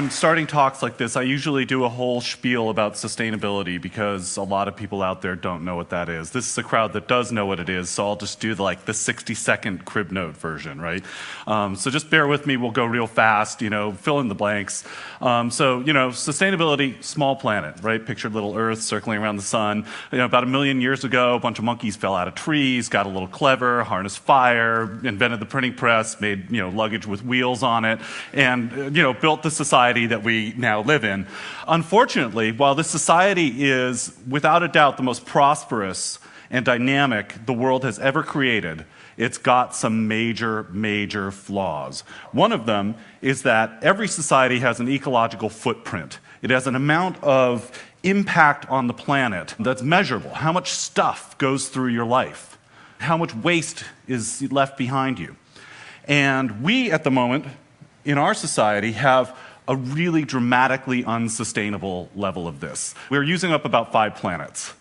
I'm starting talks like this, I usually do a whole spiel about sustainability because a lot of people out there don't know what that is. This is a crowd that does know what it is, so I'll just do the 60-second crib note version, right? So just bear with me, we'll go real fast, fill in the blanks. Sustainability, small planet, right? Picture little Earth circling around the sun. About 1 million years ago, a bunch of monkeys fell out of trees, got a little clever, harnessed fire, invented the printing press, made luggage with wheels on it, and built the society that we now live in. Unfortunately, while this society is without a doubt the most prosperous and dynamic the world has ever created, it's got some major, major flaws. One of them is that every society has an ecological footprint. It has an amount of impact on the planet that's measurable. How much stuff goes through your life? How much waste is left behind you? And we, at the moment, in our society, have a really dramatically unsustainable level of this. We're using up about 5 planets.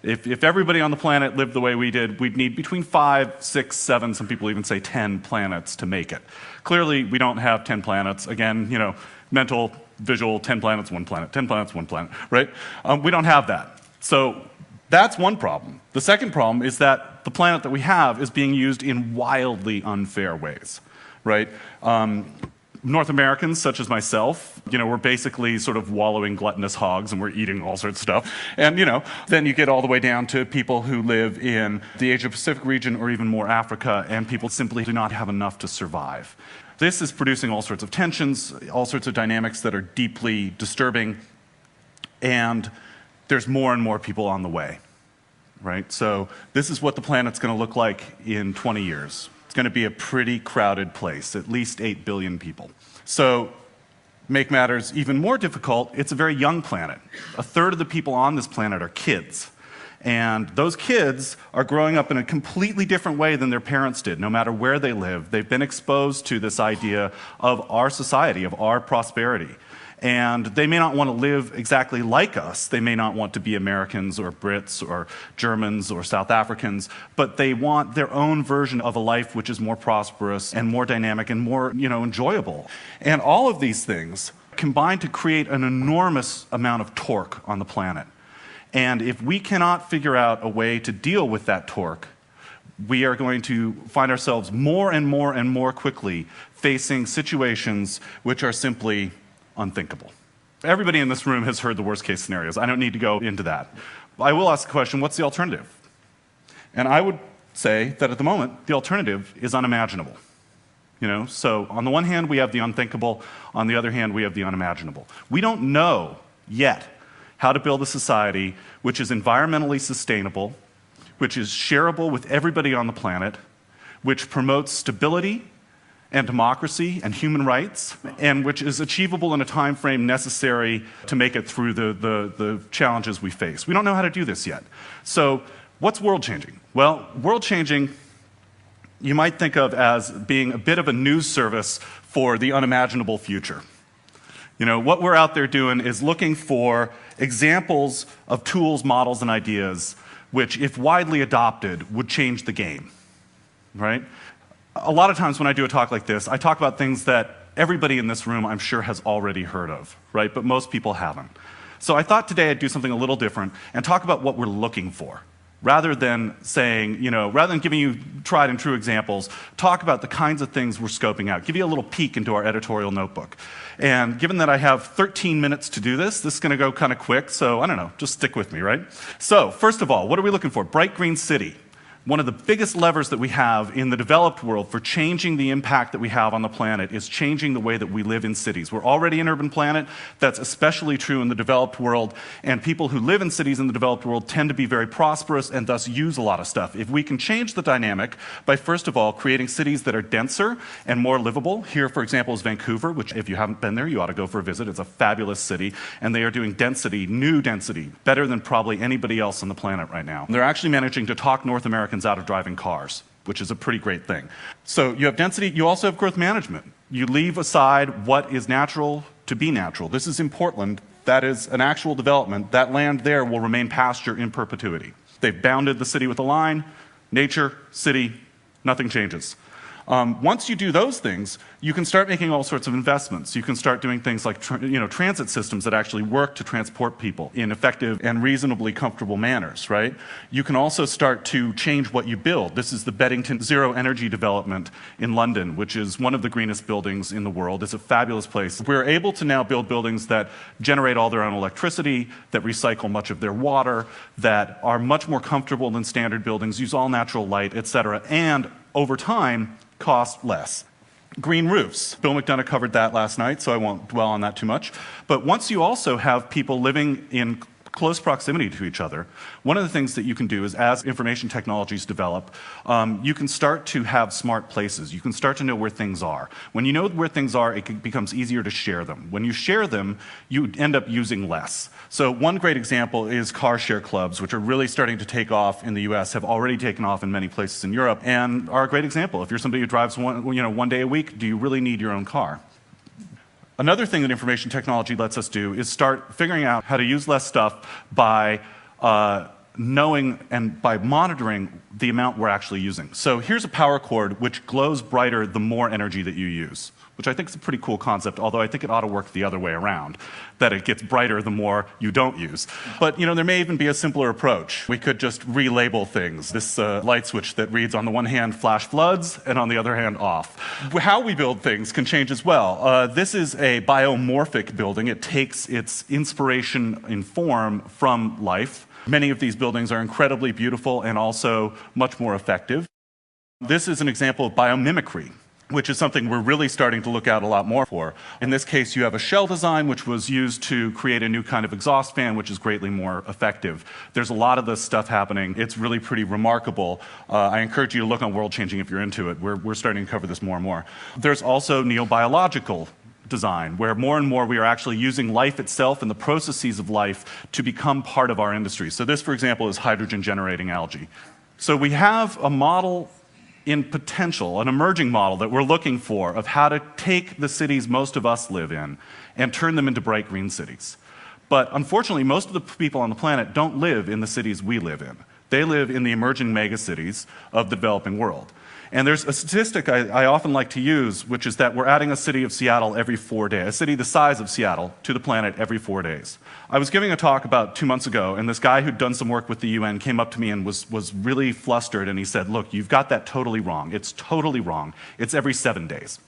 If everybody on the planet lived the way we did, we'd need between 5, 6, 7, some people even say 10 planets to make it. Clearly, we don't have 10 planets. Again, mental, visual, 10 planets, 1 planet, 10 planets, 1 planet, right? We don't have that. So that's one problem. The second problem is that the planet that we have is being used in wildly unfair ways, right? North Americans, such as myself, we're basically sort of wallowing gluttonous hogs and we're eating all sorts of stuff. And, then you get all the way down to people who live in the Asia-Pacific region or even more Africa, and people simply do not have enough to survive. This is producing all sorts of tensions, all sorts of dynamics that are deeply disturbing, and there's more and more people on the way, right? So this is what the planet's going to look like in 20 years. It's going to be a pretty crowded place, at least 8 billion people. So, make matters even more difficult, it's a very young planet. 1/3 of the people on this planet are kids. And those kids are growing up in a completely different way than their parents did, no matter where they live. They've been exposed to this idea of our society, of our prosperity. And they may not want to live exactly like us. They may not want to be Americans or Brits or Germans or South Africans, but they want their own version of a life which is more prosperous and more dynamic and more, enjoyable. And all of these things combine to create an enormous amount of torque on the planet. And if we cannot figure out a way to deal with that torque, we are going to find ourselves more and more and more quickly facing situations which are simply unthinkable. Everybody in this room has heard the worst case scenarios. I don't need to go into that. I will ask the question, what's the alternative? And I would say that at the moment, the alternative is unimaginable. So on the one hand, we have the unthinkable. On the other hand, we have the unimaginable. We don't know yet how to build a society which is environmentally sustainable, which is shareable with everybody on the planet, which promotes stability and democracy and human rights, and which is achievable in a time frame necessary to make it through the challenges we face. We don't know how to do this yet. So what's world changing? Well, world changing you might think of as being a bit of a news service for the unimaginable future. What we're out there doing is looking for examples of tools, models, and ideas which, if widely adopted, would change the game, right? A lot of times when I do a talk like this, I talk about things that everybody in this room, I'm sure, has already heard of, right? But most people haven't. So I thought today I'd do something a little different and talk about what we're looking for. Rather than saying, rather than giving you tried and true examples, talk about the kinds of things we're scoping out. Give you a little peek into our editorial notebook. And given that I have 13 minutes to do this is going to go kind of quick, so I don't know, just stick with me, right? So, first of all, what are we looking for? Bright green city. One of the biggest levers that we have in the developed world for changing the impact that we have on the planet is changing the way that we live in cities. We're already an urban planet. That's especially true in the developed world. And people who live in cities in the developed world tend to be very prosperous and thus use a lot of stuff. If we can change the dynamic by, first of all, creating cities that are denser and more livable. Here, for example, is Vancouver, which if you haven't been there, you ought to go for a visit. It's a fabulous city. And they are doing density, new density, better than probably anybody else on the planet right now. They're actually managing to talk North Americans out of driving cars, which is a pretty great thing. So you have density, you also have growth management. You leave aside what is natural to be natural. This is in Portland. That is an actual development. That land there will remain pasture in perpetuity. They've bounded the city with a line. Nature, city, nothing changes. Once you do those things, you can start making all sorts of investments. You can start doing things like transit systems that actually work to transport people in effective and reasonably comfortable manners, right? You can also start to change what you build. This is the Beddington Zero Energy Development in London, which is one of the greenest buildings in the world. It's a fabulous place. We're able to now build buildings that generate all their own electricity, that recycle much of their water, that are much more comfortable than standard buildings, use all natural light, etc., and over time, cost less. Green roofs. Bill McDonough covered that last night, so I won't dwell on that too much. But once you also have people living in close proximity to each other, one of the things that you can do is, as information technologies develop, you can start to have smart places. You can start to know where things are. When you know where things are, it becomes easier to share them. When you share them, you end up using less. So one great example is car share clubs, which are really starting to take off in the US, have already taken off in many places in Europe, and are a great example. If you're somebody who drives one day a week, do you really need your own car? Another thing that information technology lets us do is start figuring out how to use less stuff by knowing and by monitoring the amount we're actually using. So here's a power cord which glows brighter the more energy that you use, which I think is a pretty cool concept, although I think it ought to work the other way around, that it gets brighter the more you don't use. But there may even be a simpler approach. We could just relabel things. This light switch that reads on the one hand flash floods and on the other hand off. How we build things can change as well. This is a biomorphic building. It takes its inspiration in form from life. Many of these buildings are incredibly beautiful and also much more effective. This is an example of biomimicry, which is something we're really starting to look out a lot more for. In this case, you have a shell design which was used to create a new kind of exhaust fan, which is greatly more effective. There's a lot of this stuff happening. It's really pretty remarkable. I encourage you to look on World Changing if you're into it. We're starting to cover this more and more. There's also neobiological design, where more and more we are actually using life itself and the processes of life to become part of our industry. So this, for example, is hydrogen-generating algae. So we have a model in potential, an emerging model that we're looking for of how to take the cities most of us live in and turn them into bright green cities. But unfortunately, most of the people on the planet don't live in the cities we live in. They live in the emerging megacities of the developing world. And there's a statistic I often like to use, which is that we're adding a city of Seattle every 4 days, a city the size of Seattle, to the planet every 4 days. I was giving a talk about 2 months ago, and this guy who'd done some work with the UN came up to me and was really flustered, and he said, look, you've got that totally wrong. It's totally wrong. It's every 7 days.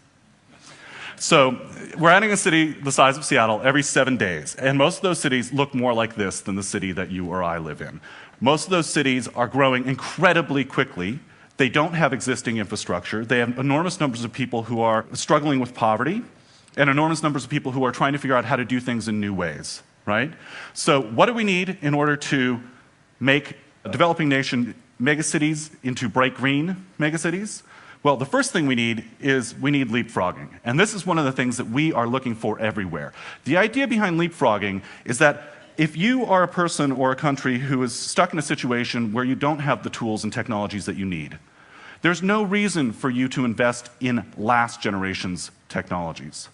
So we're adding a city the size of Seattle every 7 days, and most of those cities look more like this than the city that you or I live in. Most of those cities are growing incredibly quickly. They don't have existing infrastructure. They have enormous numbers of people who are struggling with poverty and enormous numbers of people who are trying to figure out how to do things in new ways, right? So what do we need in order to make a developing nation megacities into bright green megacities? Well, the first thing we need is leapfrogging. And this is one of the things that we are looking for everywhere. The idea behind leapfrogging is that if you are a person or a country who is stuck in a situation where you don't have the tools and technologies that you need, there's no reason for you to invest in last generation's technologies,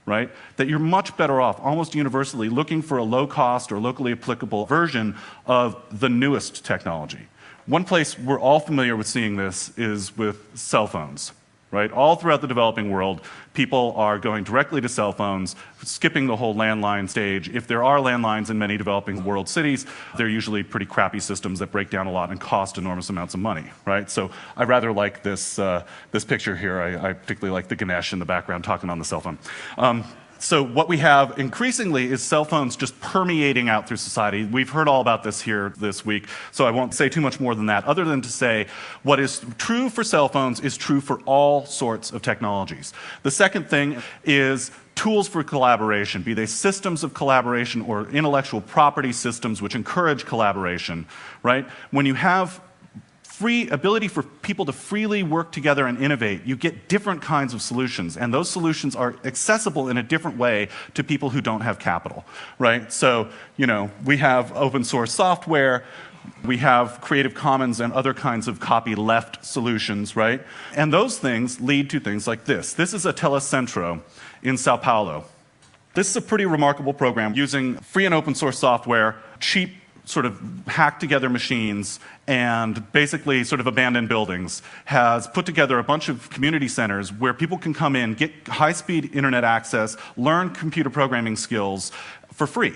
right? That you're much better off, almost universally, looking for a low-cost or locally applicable version of the newest technology. One place we're all familiar with seeing this is with cell phones. Right? All throughout the developing world, people are going directly to cell phones, skipping the whole landline stage. If there are landlines in many developing world cities, they're usually pretty crappy systems that break down a lot and cost enormous amounts of money. Right? So I rather like this picture here. I particularly like the Ganesh in the background talking on the cell phone. So what we have increasingly is cell phones just permeating out through society. We've heard all about this here this week, so I won't say too much more than that, other than to say what is true for cell phones is true for all sorts of technologies. The second thing is tools for collaboration, be they systems of collaboration or intellectual property systems which encourage collaboration, right? When you have free ability for people to freely work together and innovate, you get different kinds of solutions, and those solutions are accessible in a different way to people who don't have capital, right? So, we have open source software, we have Creative Commons and other kinds of copyleft solutions, right? And those things lead to things like this. This is a Telus Centro in Sao Paulo. This is a pretty remarkable program using free and open source software, cheap sort of hacked together machines and basically sort of abandoned buildings, has put together a bunch of community centers where people can come in, get high-speed internet access, learn computer programming skills for free.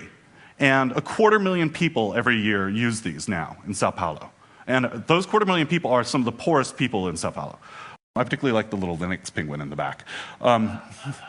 And 250,000 people every year use these now in Sao Paulo. And those 250,000 people are some of the poorest people in Sao Paulo. I particularly like the little Linux penguin in the back. One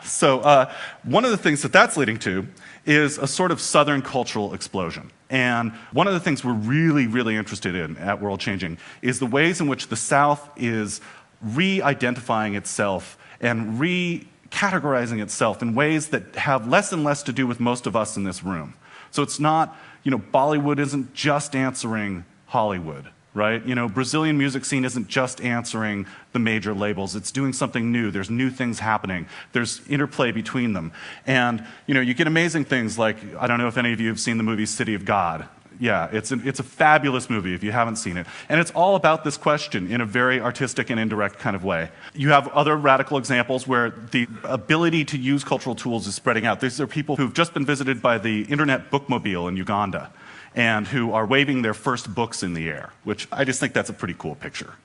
of the things that that's leading to is a sort of Southern cultural explosion. And one of the things we're really, really interested in at World Changing is the ways in which the South is re-identifying itself and re-categorizing itself in ways that have less and less to do with most of us in this room. So it's not, Bollywood isn't just answering Hollywood. Right? Brazilian music scene isn't just answering the major labels. It's doing something new. There's new things happening. There's interplay between them. And, you get amazing things like, I don't know if any of you have seen the movie City of God. Yeah, it's a fabulous movie if you haven't seen it. And it's all about this question in a very artistic and indirect kind of way. You have other radical examples where the ability to use cultural tools is spreading out. These are people who've just been visited by the Internet Bookmobile in Uganda, and who are waving their first books in the air, which I just think that's a pretty cool picture,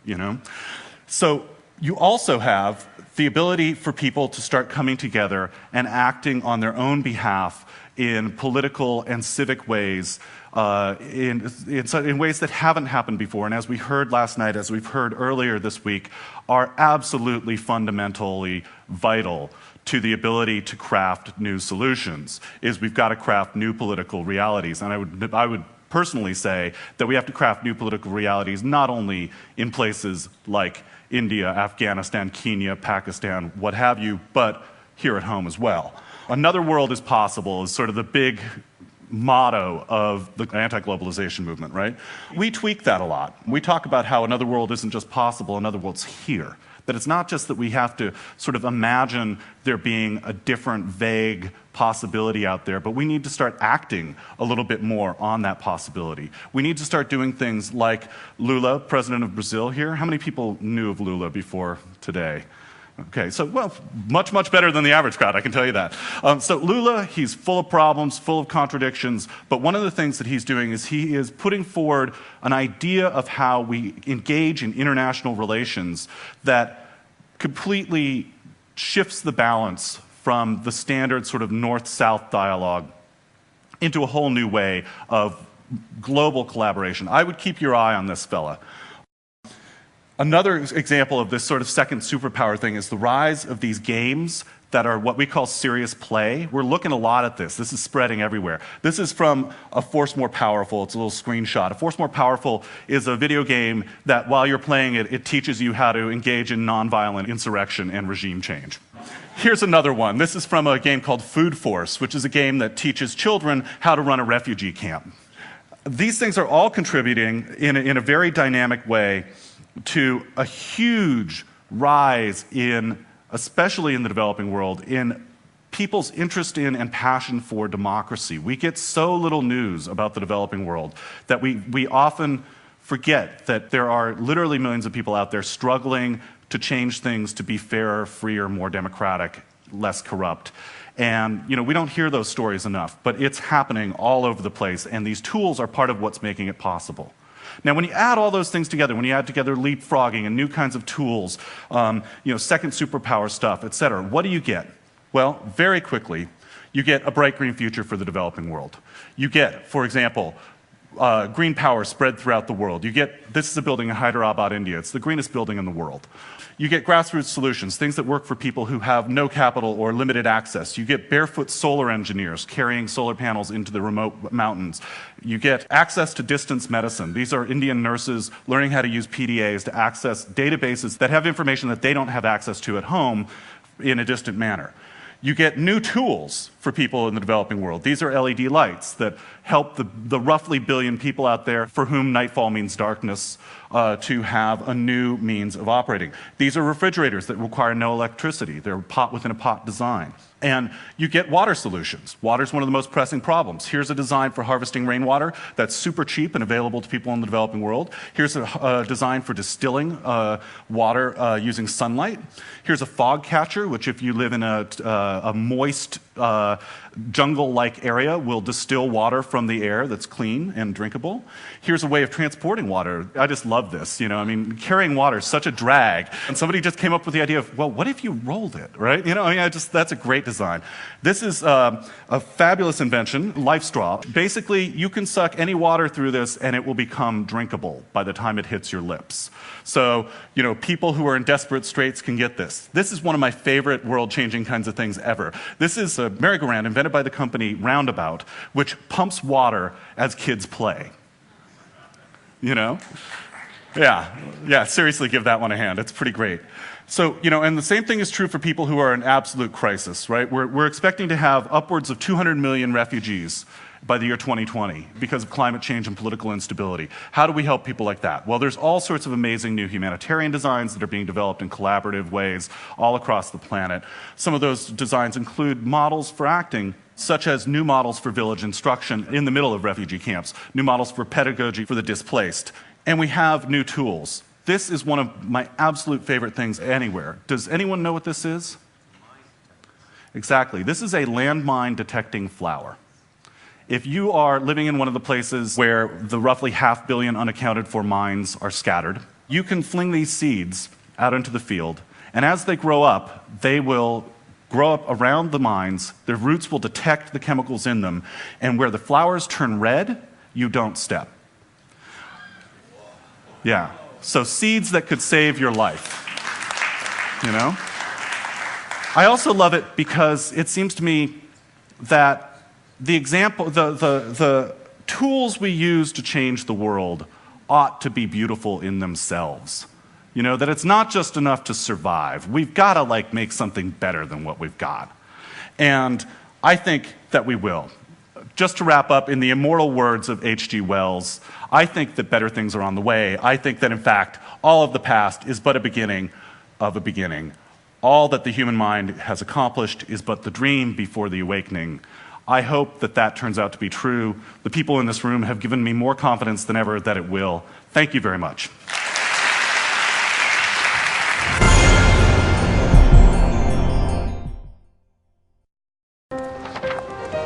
So you also have the ability for people to start coming together and acting on their own behalf in political and civic ways, in ways that haven't happened before. And as we heard last night, as we've heard earlier this week, are absolutely fundamentally vital to the ability to craft new solutions. Is we've got to craft new political realities. And I would personally say that we have to craft new political realities not only in places like India, Afghanistan, Kenya, Pakistan, what have you, but here at home as well. Another world is possible is sort of the big motto of the anti-globalization movement, right? We tweak that a lot. We talk about how another world isn't just possible, another world's here. That it's not just that we have to sort of imagine there being a different, vague possibility out there, but we need to start acting a little bit more on that possibility. We need to start doing things like Lula, president of Brazil here. How many people knew of Lula before today? Okay, so, well, much, much better than the average crowd, I can tell you that. So Lula, he's full of problems, full of contradictions, but one of the things that he's doing is he is putting forward an idea of how we engage in international relations that completely shifts the balance from the standard sort of north-south dialogue into a whole new way of global collaboration. I would keep your eye on this fella. Another example of this sort of second superpower thing is the rise of these games that are what we call serious play. We're looking a lot at this. This is spreading everywhere. This is from A Force More Powerful. It's a little screenshot. A Force More Powerful is a video game that while you're playing it, it teaches you how to engage in nonviolent insurrection and regime change. Here's another one. This is from a game called Food Force, which is a game that teaches children how to run a refugee camp. These things are all contributing in a very dynamic way to a huge rise in, especially in the developing world, in people's interest in and passion for democracy. We get so little news about the developing world that we often forget that there are literally millions of people out there struggling to change things to be fairer, freer, more democratic, less corrupt. And we don't hear those stories enough, but it's happening all over the place, and these tools are part of what's making it possible. Now, when you add all those things together, when you add together leapfrogging and new kinds of tools, second superpower stuff, et cetera, what do you get? Well, very quickly, you get a bright green future for the developing world. You get, for example, green power spread throughout the world. This is a building in Hyderabad, India. It's the greenest building in the world. You get grassroots solutions, things that work for people who have no capital or limited access. You get barefoot solar engineers carrying solar panels into the remote mountains. You get access to distance medicine. These are Indian nurses learning how to use PDAs to access databases that have information that they don't have access to at home in a distant manner. You get new tools for people in the developing world. These are LED lights that help the roughly billion people out there for whom nightfall means darkness to have a new means of operating. These are refrigerators that require no electricity. They're pot within a pot design. And you get water solutions. Water is one of the most pressing problems. Here's a design for harvesting rainwater that's super cheap and available to people in the developing world. Here's a design for distilling water using sunlight. Here's a fog catcher, which if you live in a moist jungle-like area will distill water from the air that's clean and drinkable. Here's a way of transporting water. I just love this, you know, I mean, carrying water is such a drag. And somebody just came up with the idea of, well, what if you rolled it, right? You know, I mean, that's a great design. This is a fabulous invention, Life Straw. Basically, you can suck any water through this and it will become drinkable by the time it hits your lips. So, you know, people who are in desperate straits can get this. This is one of my favorite world-changing kinds of things ever. This is a merry-go-round invented by the company Roundabout, which pumps water as kids play. You know? Yeah, seriously, give that one a hand. It's pretty great. So, you know, and the same thing is true for people who are in absolute crisis, right? We're expecting to have upwards of 200 million refugees by the year 2020 because of climate change and political instability. How do we help people like that? Well, there's all sorts of amazing new humanitarian designs that are being developed in collaborative ways all across the planet. Some of those designs include models for acting, such as new models for village instruction in the middle of refugee camps, new models for pedagogy for the displaced, and we have new tools. This is one of my absolute favorite things anywhere. Does anyone know what this is? Exactly. This is a landmine detecting flower. If you are living in one of the places where the roughly 500 million unaccounted for mines are scattered, you can fling these seeds out into the field, and as they grow up, they will grow up around the mines, their roots will detect the chemicals in them, and where the flowers turn red, you don't step. Yeah, so seeds that could save your life, you know? I also love it because it seems to me that the tools we use to change the world ought to be beautiful in themselves. You know, that it's not just enough to survive. We've got to, like, make something better than what we've got. And I think that we will. Just to wrap up, in the immortal words of H.G. Wells, I think that better things are on the way. I think that, in fact, all of the past is but a beginning of a beginning. All that the human mind has accomplished is but the dream before the awakening. I hope that that turns out to be true. The people in this room have given me more confidence than ever that it will. Thank you very much.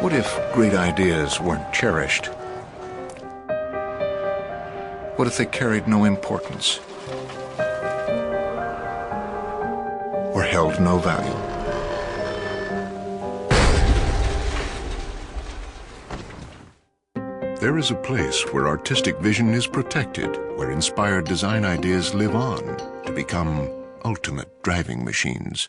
What if great ideas weren't cherished? What if they carried no importance? Or held no value? There is a place where artistic vision is protected, where inspired design ideas live on to become ultimate driving machines.